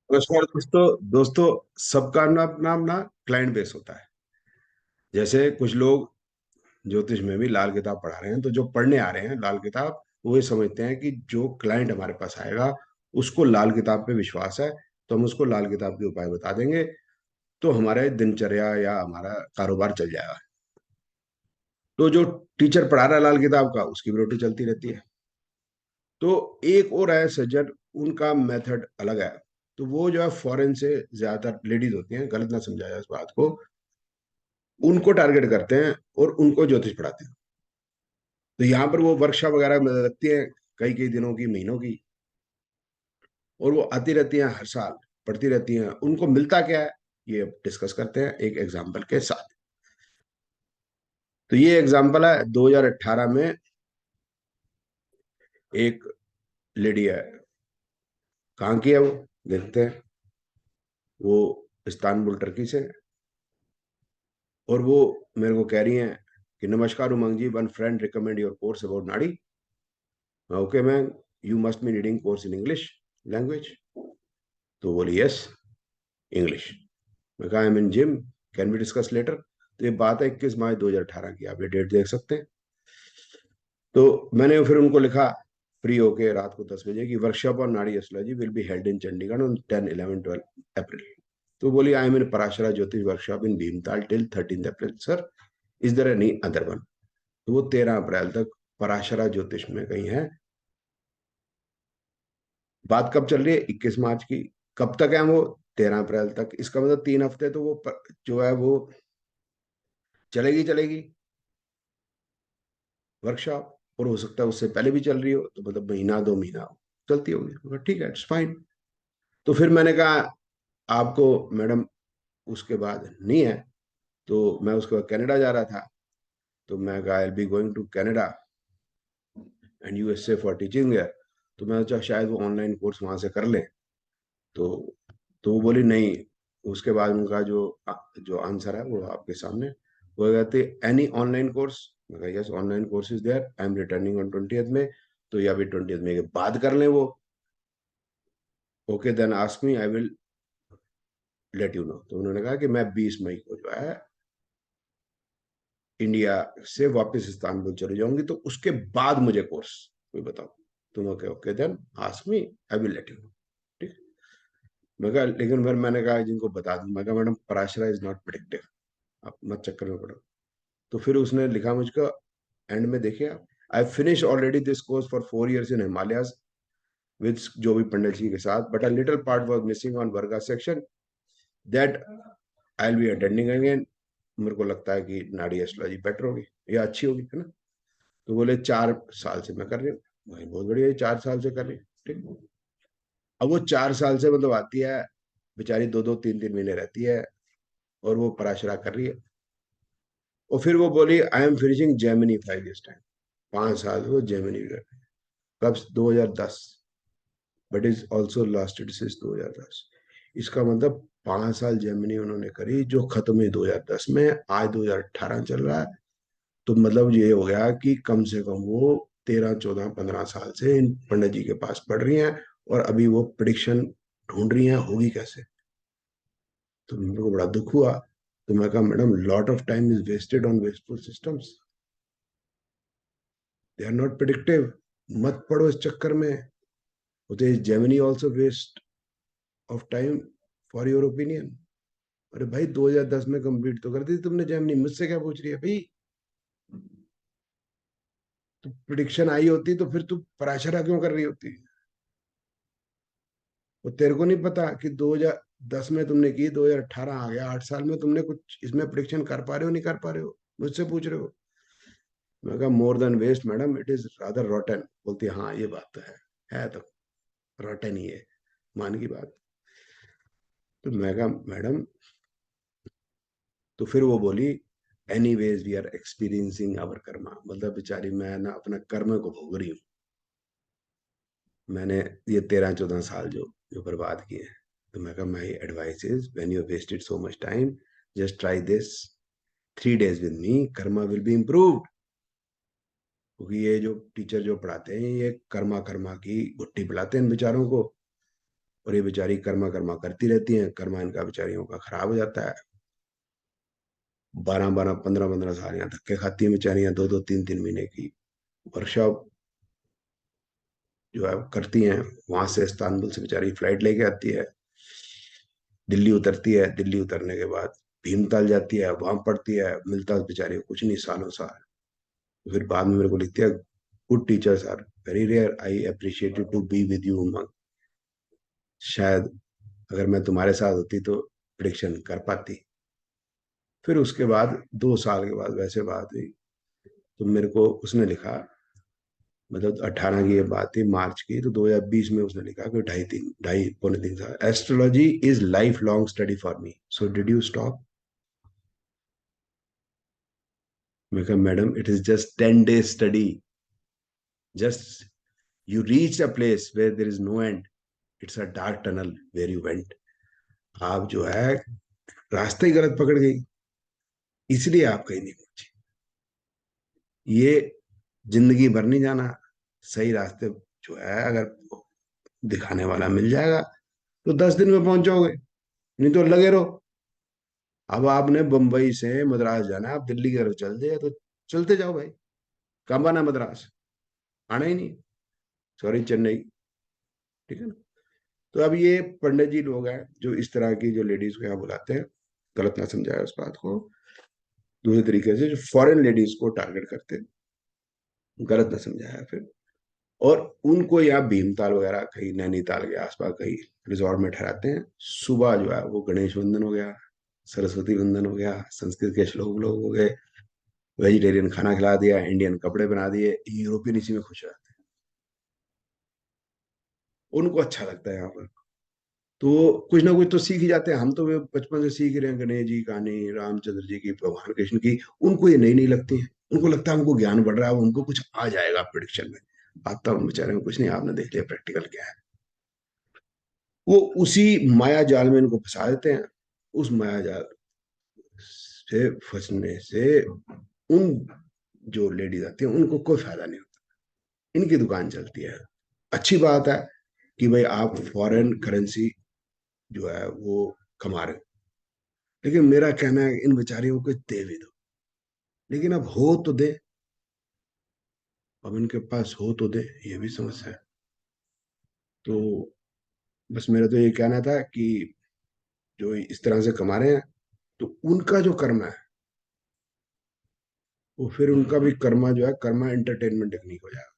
नमस्कार दोस्तों। दोस्तों, सबका नाम नाम ना क्लाइंट बेस होता है। जैसे कुछ लोग ज्योतिष में भी लाल किताब पढ़ा रहे हैं, तो जो पढ़ने आ रहे हैं लाल किताब, वो ये समझते हैं कि जो क्लाइंट हमारे पास आएगा उसको लाल किताब पे विश्वास है, तो हम उसको लाल किताब के उपाय बता देंगे, तो हमारे दिनचर्या या हमारा कारोबार चल जाएगा। तो जो टीचर पढ़ा रहा है लाल किताब का, उसकी भी रोटी चलती रहती है। तो एक और है सज्जन, उनका मेथड अलग है। तो वो जो है फॉरेन से ज्यादातर लेडीज होती हैं, गलत ना समझा जाए इस बात को, उनको टारगेट करते हैं और उनको ज्योतिष पढ़ाते हैं। तो यहाँ पर वो वर्कशॉप वगैरह में लगती है, कई कई दिनों की, महीनों की, और वो आती रहती हैं हर साल, पढ़ती रहती हैं। उनको मिलता क्या है, ये अब डिस्कस करते हैं एक एग्जाम्पल के साथ। तो ये एग्जाम्पल है 2018 में। एक लेडी है, कहाँ की है वो, देखते हैं। वो इस्तानबुल, टर्की से है। और वो मेरे को कह रही हैं कि नमस्कार Umang ji, one friend recommend your course about nadi. Okay ma'am, you must be reading course in English language. तो बोली यस, इंग्लिश। मैं कहा I am in gym, can we discuss later. तो ये बात है 21 मार्च 2018 की, आप ये डेट देख सकते हैं। तो मैंने फिर उनको लिखा फ्री होके रात को 10 बजे की, workshop on nadi astrology will be held in Chandigarh on 10, 11, 12 April. तो बोली I am in Parashara jyotish workshop in Bhimtal till 13 April sir, is there any other one. तो वो 13 अप्रैल तक पराशरा ज्योतिष में कहीं है। बात कब चल रही है, 21 मार्च की। कब तक है वो, 13 अप्रैल तक। इसका मतलब 3 हफ्ते तो वो जो है वो चलेगी चलेगी वर्कशॉप। और हो सकता है उससे पहले भी चल रही हो, तो मतलब महीना 2 महीना चलती होगी। मैं कहा, ठीक है, इट्स फाइन। तो फिर मैंने कहा आपको मैडम उसके बाद नहीं है। तो मैं उसके बाद कनाडा जा रहा था। तो मैं कहा I be going to Canada and USA for teaching there. तो मैं सोचा शायद वो ऑनलाइन कोर्स वहां से कर लें। तो तो वो बोली नहीं। उसके बाद उनका जो जो आंसर है वो आपके सामने। वो कहते एनी ऑनलाइन कोर्स। मैं कहा yes, online course is there, I am returning on 20th में। तो या फिर 20th में के बाद कर लें वो। Okay then ask me, I will let you know. तो उन्होंने कहा कि मैं 20 मई को जो है इंडिया से वापस इस्तांबुल चले जाऊंगी, तो उसके बाद मुझे कोर्स कोई बताओ। तुम okay okay then ask me, I will let you know. ठीक। मैं कहा लेकिन फिर मैंने कहा जिनको बता दूं, मैं कहा madam Parashara is not predictive, आप मत चक्कर में पड़ो। तो फिर उसने लिखा मुझको, एंड में देखिए आप, I finish already this course for 4 years in Himalayas with जो भी पंडित जी के साथ, but a little part was missing on varga section that I will be attending again. मेरे को लगता है कि नाड़ी एस्ट्रोलॉजी बेटर होगी या अच्छी होगी, है ना। तो बोले 4 साल से मैं कर रही हूँ। भाई बहुत बढ़िया, 4 साल से कर रही हूँ, ठीक। अब वो 4 साल से मतलब आती है बेचारी, 2 2 3 3 महीने रहती है और वो पराशरा कर रही है। और फिर वो बोली I M finishing Gemini 5 years time. 5 साल वो जेमिनी कर रही है। कब, 2010। But is also lasted since 2010। इसका मतलब 5 साल जेमिनी उन्होंने करी, जो खत्म हुई 2010 में, आज 2018 चल रहा है। तो मतलब ये हो गया कि कम से कम वो 13 14 15 साल से इन पंडित जी के पास पढ़ रही हैं, और अभी वो प्रिडिक्शन ढूंढ रही हैं होगी कैसे। तो मेरे को बड़ा दुख हुआ। तो मैं कहा madam lot of time is wasted on wasteful systems, they are not predictive. मत पढ़ो इस चक्कर में। होते Gemini also waste of time for your opinion. अरे भाई 2010 में कंप्लीट तो कर दी तुमने जेमिनी, मुझसे क्या पूछ रही है भाई। तो प्रिडिक्शन आई होती तो फिर तू पराशरा क्यों कर रही होती। वो तेरे को नहीं पता कि 2010 में तुमने की, 2018 आ गया, 8 साल में तुमने कुछ इसमें प्रिडिक्शन कर पा रहे हो नहीं कर पा रहे हो, मुझसे पूछ रहे हो। मैं कहा more than waste madam, it is rather rotten. बोलती है हाँ ये बात तो है तो रॉटन ही है, मान की बात। तो मैं कहा मैडम, तो फिर वो बोली anyways we are experiencing our karma. मतलब बेचारी मैं ना अपना कर्म को भोग रही हूँ। मैंने ये 13 14 साल जो जो बर्बाद किए हैं। तो मैं कहा my advice is when you wasted so much time, just try this 3 days with me, karma will be improved. क्योंकि ये जो टीचर जो पढ़ाते हैं, ये कर्मा कर्मा की गुट्टी पिलाते हैं इन बेचारों को। और ये बेचारी कर्मा कर्मा करती रहती हैं, कर्मा इनका बेचारियों का खराब हो जाता है। 12-12 15-15 साल यहाँ धक्के खाती हैं बेचारियां, 2-2 3-3 महीने की वर्कशॉप जो है करती हैं। वहां से इस्तांबुल से बेचारी फ्लाइट लेके आती है, दिल्ली उतरती है, दिल्ली उतरने के बाद भीमताल जाती है, वहां पढ़ती है, मिलता है बेचारी को कुछ नहीं सालों साल। फिर बाद में मेरे को लिखती है, good teachers are very rare, I appreciated to be with you Umang. शायद अगर मैं तुम्हारे साथ होती तो प्रिडिक्शन कर पाती। फिर उसके बाद 2 साल के बाद वैसे बात हुई, तो मेरे को उसने लिखा, मतलब 18 की ये बात थी, मार्च की, तो 2020 में उसने लिखा कि 2.5 पौने 3 साल, astrology is life long study for me, so did you stop. मैं कहा madam it is just 10 days study, just you reach a place where there is no end, it's a dark tunnel where you went. आप जो है रास्ते ही गलत पकड़ गई, इसलिए आप कहीं नहीं पहुंची। ये जिंदगी भर नहीं जाना, सही रास्ते जो है अगर दिखाने वाला मिल जाएगा तो 10 दिन में पहुंच जाओगे, नहीं तो लगे रहो। अब आपने बंबई से मद्रास जाना है, आप दिल्ली की तरफ चल दिए तो चलते जाओ भाई, कब आना मद्रास, आना ही नहीं, सॉरी चेन्नई, ठीक है ना। तो अब ये पंडित जी लोग हैं जो इस तरह की जो लेडीज को यहाँ बुलाते हैं, गलत ना समझाया उस बात को, दूसरे तरीके से जो फॉरेन लेडीज को टारगेट करते हैं, गलत ना समझाया फिर। और उनको यहाँ भीमताल वगैरह कहीं नैनीताल के आसपास कहीं रिजॉर्ट में ठहराते हैं। सुबह जो है वो गणेश वंदन हो गया, सरस्वती वंदन हो गया, संस्कृत के श्लोक लोग हो गए, वेजिटेरियन खाना खिला दिया, इंडियन कपड़े बना दिए, यूरोपियन इसी में खुश रहते हैं, उनको अच्छा लगता है यहाँ पर। तो कुछ ना कुछ तो सीख ही जाते हैं, हम तो वे बचपन से सीख रहे हैं गणेश जी की कहानी, रामचंद्र जी की, भगवान कृष्ण की, उनको ये नई नहीं लगती है। उनको लगता है हमको ज्ञान बढ़ रहा है, उनको कुछ आ जाएगा प्रिडिक्शन में। आता उन बेचारे में कुछ नहीं, आपने देख लिया प्रैक्टिकल क्या है। वो उसी माया जाल में इनको फंसा देते हैं। उस माया जाल से फंसने से उन जो लेडीज आती हैं उनको कोई फायदा नहीं होता, इनकी दुकान चलती है। अच्छी बात है कि भाई आप फॉरेन करेंसी जो है वो कमा रहे हो, लेकिन मेरा कहना है इन बेचारियों को दे भी दो, लेकिन अब हो तो दे, अब इनके पास हो तो दे, ये भी समस्या है। तो बस मेरा तो ये कहना था कि जो इस तरह से कमा रहे हैं, तो उनका जो कर्म है वो फिर उनका भी कर्मा जो है, कर्मा एंटरटेनमेंट टेक्निक हो जाएगा।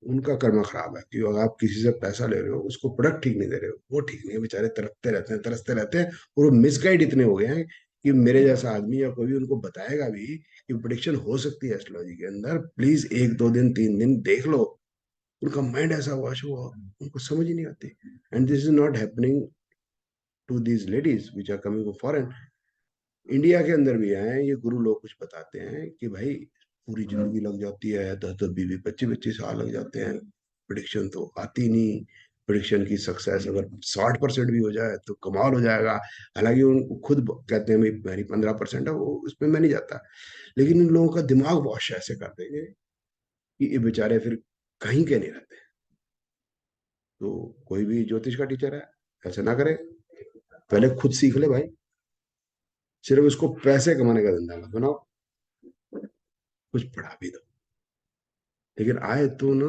उनका कर्मा खराब है, क्योंकि अगर आप किसी से पैसा ले रहे हो, उसको प्रोडक्ट ठीक नहीं दे रहे हो, वो ठीक नहीं है, बेचारे तरसते रहते हैं, तरसते रहते हैं। और वो मिसगाइड इतने हो गए हैं कि मेरे जैसा आदमी या कोई भी उनको बताएगा भी कि प्रिडिक्शन हो सकती है एस्ट्रोलॉजी के अंदर, प्लीज 1-2 दिन 3 दिन देख लो, उनका माइंड ऐसा वॉश हुआ, उनको समझ ही नहीं आती। And this is not happening to these ladies which are coming foreign, India के अंदर भी आए हैं ये गुरु लोग, कुछ बताते हैं कि भाई पूरी जिंदगी लग जाती है, 10-10 20-20 25-25 साल लग जाते हैं, प्रिडिक्शन तो आती नहीं। प्रिडिक्शन की सक्सेस अगर 60% भी हो जाए तो कमाल हो जाएगा। हालांकि उन खुद कहते हैं भाई मेरी 15% है, वो उसमें मैं नहीं जाता, लेकिन इन लोगों का दिमाग वॉश ऐसे कर देंगे कि ये बेचारे फिर कहीं के नहीं रहते। तो कोई भी ज्योतिष का टीचर है ऐसे ना करे, पहले खुद सीख ले भाई, सिर्फ उसको पैसे कमाने का धंधा मत बनाओ, कुछ पढ़ा भी दो, लेकिन आए तो ना।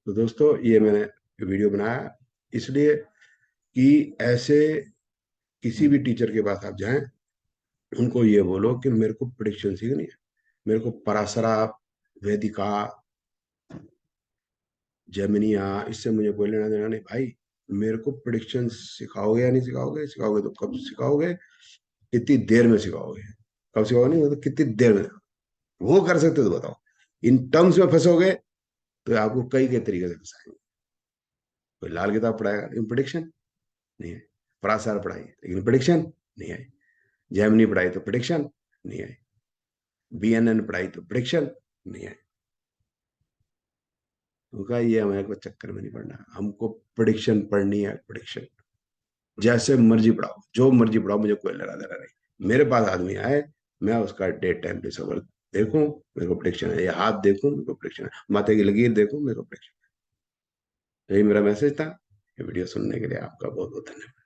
तो दोस्तों ये मैंने वीडियो बनाया इसलिए कि ऐसे किसी भी टीचर के पास आप जाएं, उनको ये बोलो कि मेरे को प्रिडिक्शन सीखनी है, मेरे को पराशरा, वेदिका, जेमिनिया, इससे मुझे कोई लेना देना नहीं भाई। मेरे को प्रिडिक्शन सिखाओगे या नहीं सिखाओगे, सिखाओगे तो कब सिखाओगे, कितनी देर में सिखाओगे, कब सिखाओगे नहीं मतलब कितनी देर में, वो कर सकते हो तो बताओ। इन टर्म्स में फंसोगे तो आपको कई कई तरीके से फंसाएंगे। कोई लाल किताब पढ़ाएगा लेकिन प्रिडिक्शन नहीं है, पराशर पढ़ाई लेकिन प्रिडिक्शन नहीं आई, जेमिनी पढ़ाई तो प्रिडिक्शन नहीं आई, बीएनएन पढ़ाई तो प्रिडिक्शन नहीं आई। उनका ये हमें को चक्कर में नहीं पड़ना, हमको प्रिडिक्शन पढ़नी है, प्रिडिक्शन जैसे मर्जी पढ़ाओ, जो मर्जी पढ़ाओ, मुझे कोई लड़ा देना नहीं। मेरे पास आदमी आए, मैं उसका डेट टाइम प्लेस ओवर देखूं, मेरे को प्रिडिक्शन है, या हाथ देखूं मेरे को प्रिडिक्शन है, माथे की लकीर देखूं मेरे को प्रिडिक्शन। यही मेरा मैसेज था। ये वीडियो सुनने के लिए आपका बहुत बहुत धन्यवाद।